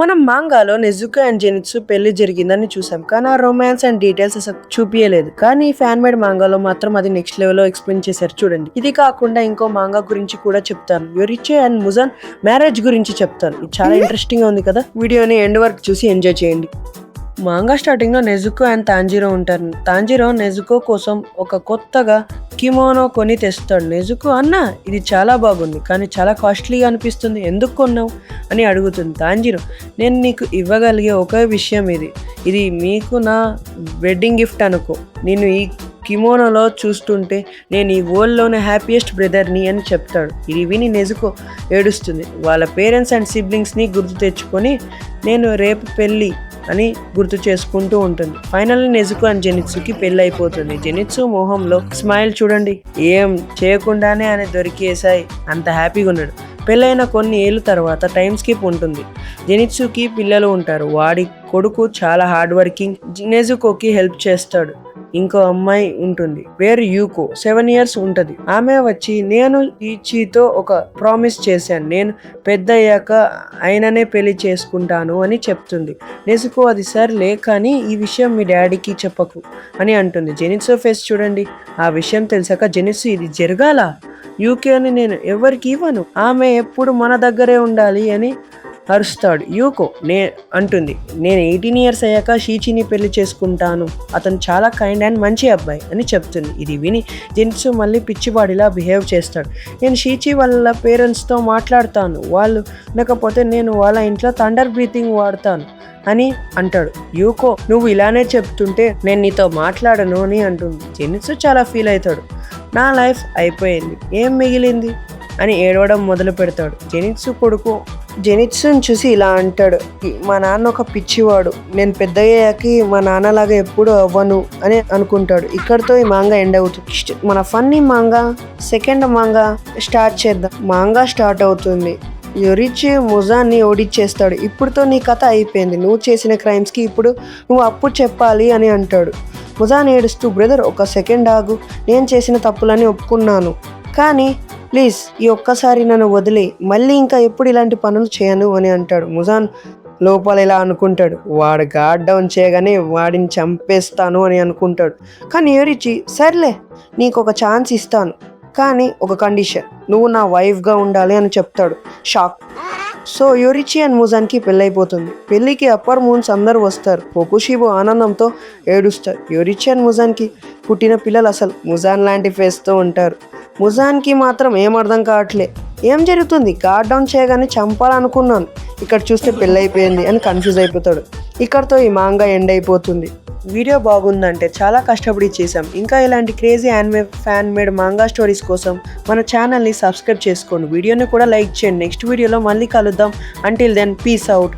మనం మాంగాలో నెజుకా అండ్ జెనిత్సు పెళ్లి జరిగిందని చూసాం, కానీ ఆ రొమాన్స్ అండ్ డీటెయిల్స్ అసలు చూపించలేదు. కానీ ఫ్యాన్ మేడ్ మాంగాలో మాత్రం అది నెక్స్ట్ లెవెల్ లో ఎక్స్ప్లెయిన్ చేశారు. చూడండి, ఇది కాకుండా ఇంకో మాంగా గురించి కూడా చెప్తాను. యోరిచే అండ్ ముజాన్ మ్యారేజ్ గురించి చెప్తాను. ఇది చాలా ఇంట్రెస్టింగ్ గా ఉంది కదా. వీడియోని ఎండ్ వరకు చూసి ఎంజాయ్ చేయండి. మాంగా స్టార్టింగ్ లో నెజుకో అండ్ తాంజిరో ఉంటారు. తాంజిరో నెజుకో కోసం ఒక కొత్తగా కిమోనో కొని తెస్తాడు. నెజుకో అన్న ఇది చాలా బాగుంది, కానీ చాలా కాస్ట్లీగా అనిపిస్తుంది, ఎందుకు కొన్నావు అని అడుగుతుంది. తాంజిరో, నేను నీకు ఇవ్వగలిగే ఒకే విషయం ఇది మీకు నా వెడ్డింగ్ గిఫ్ట్ అనుకో. నేను ఈ కిమోనోలో చూస్తుంటే నేను ఈ వరల్డ్లోనే హ్యాపీయెస్ట్ బ్రదర్ని అని చెప్తాడు. ఇది విని నెజుకో ఏడుస్తుంది. వాళ్ళ పేరెంట్స్ అండ్ సిబ్లింగ్స్ని గుర్తు తెచ్చుకొని నేను రేపు పెళ్ళి అని గుర్తు చేసుకుంటూ ఉంటుంది. ఫైనల్లీ నెజుకో అండ్ జెనిత్సుకి పెళ్లి అయిపోతుంది. జెనిత్సు మొహంలో స్మైల్ చూడండి, ఏం చేయకుండానే ఆయన దొరికేసాయి, అంత హ్యాపీగా ఉన్నాడు. పెళ్ళైన కొన్ని ఏళ్ళ తర్వాత టైం స్కిప్ ఉంటుంది. జెనిత్సుకి పిల్లలు ఉంటారు. వాడి కొడుకు చాలా హార్డ్ వర్కింగ్, నెజుకోకి హెల్ప్ చేస్తాడు. ఇంకో అమ్మాయి ఉంటుంది, పేరు యూకో, 7 years ఉంటుంది. ఆమె వచ్చి నేను ఈచితో ఒక ప్రామిస్ చేశాను, నేను పెద్ద అయ్యాక ఆయననే పెళ్లి చేసుకుంటాను అని చెప్తుంది. నెజుకో అది సర్లే, కానీ ఈ విషయం మీ డాడీకి చెప్పకు అని అంటుంది. జెనిత్సు ఫేస్ చూడండి. ఆ విషయం తెలిసాక జెనిత్సు ఇది జరగాల, యూకే అని నేను ఎవరికి ఇవ్వను, ఆమె ఎప్పుడు మన దగ్గరే ఉండాలి అని అరుస్తాడు. యూకో అంటుంది, నేను 18 years అయ్యాక షీచిని పెళ్లి చేసుకుంటాను, అతను చాలా కైండ్ అండ్ మంచి అబ్బాయి అని చెప్తుంది. ఇది విని జెనిత్సు మళ్ళీ పిచ్చివాడిలా బిహేవ్ చేస్తాడు. నేను షీచి వాళ్ళ పేరెంట్స్తో మాట్లాడతాను, వాళ్ళు లేకపోతే నేను వాళ్ళ ఇంట్లో థండర్ బ్రీతింగ్ వాడతాను అని అంటాడు. యూకో, నువ్వు ఇలానే చెప్తుంటే నేను నీతో మాట్లాడను అని అంటుంది. జెనిత్సు చాలా ఫీల్ అవుతాడు. నా లైఫ్ అయిపోయింది, ఏం మిగిలింది అని ఏడవడం మొదలు పెడతాడు. జెనిత్సు కొడుకు జెనిత్సుని చూసి ఇలా అంటాడు, మా నాన్న ఒక పిచ్చివాడు, నేను పెద్దయ్యాకి మా నాన్నలాగా ఎప్పుడు అవ్వను అని అనుకుంటాడు. ఇక్కడతో ఈ మాంగా ఎండ్ అవుతుంది. మన funny manga second manga start చేద్దాం. మాంగా స్టార్ట్ అవుతుంది. యోరిచే ముజాన్ని ఓడిచ్చేస్తాడు. ఇప్పుడుతో నీ కథ అయిపోయింది, నువ్వు చేసిన క్రైమ్స్కి ఇప్పుడు నువ్వు అప్పు చెప్పాలి అని అంటాడు. ముజాన్ ఏడుస్తూ, బ్రదర్ ఒక సెకండ్ ఆగు, నేను చేసిన తప్పులని ఒప్పుకున్నాను, కానీ ప్లీజ్ ఈ ఒక్కసారి నన్ను వదిలే, మళ్ళీ ఇంకా ఎప్పుడు ఇలాంటి పనులు చేయను అని అంటాడు. ముజాన్ లోపల ఇలా అనుకుంటాడు, వాడు గాడ్ డౌన్ చేయగానే వాడిని చంపేస్తాను అని అనుకుంటాడు. కానీ యోరిచి, సర్లే నీకు ఒక ఛాన్స్ ఇస్తాను, కానీ ఒక కండిషన్, నువ్వు నా వైఫ్గా ఉండాలి అని చెప్తాడు. షాక్. సో యోరిచి అండ్ ముజాన్కి పెళ్ళైపోతుంది. పెళ్ళికి అప్పర్ మూన్స్ అందరూ వస్తారు. ఒకుషిబో ఆనందంతో ఏడుస్తారు. యోరిచి అండ్ ముజాన్కి పుట్టిన పిల్లలు అసలు ముజాన్ లాంటి ఫేస్తో ఉంటారు. ముజాన్కి మాత్రం ఏం అర్థం కావట్లే, ఏం జరుగుతుంది, గాడ్ డౌన్ చేయగానే చంపాలనుకున్నాను, ఇక్కడ చూస్తే పెళ్ళైపోయింది అని కన్ఫ్యూజ్ అయిపోతాడు. ఇక్కడతో ఈ మాంగా ఎండ్ అయిపోతుంది. వీడియో బాగుందంటే చాలా కష్టపడి చేసాం. ఇంకా ఇలాంటి crazy fan made manga stories కోసం మన ఛానల్ని సబ్స్క్రైబ్ చేసుకోండి. వీడియోని కూడా లైక్ చేయండి. నెక్స్ట్ వీడియోలో మళ్ళీ కలుద్దాం. Until then peace out.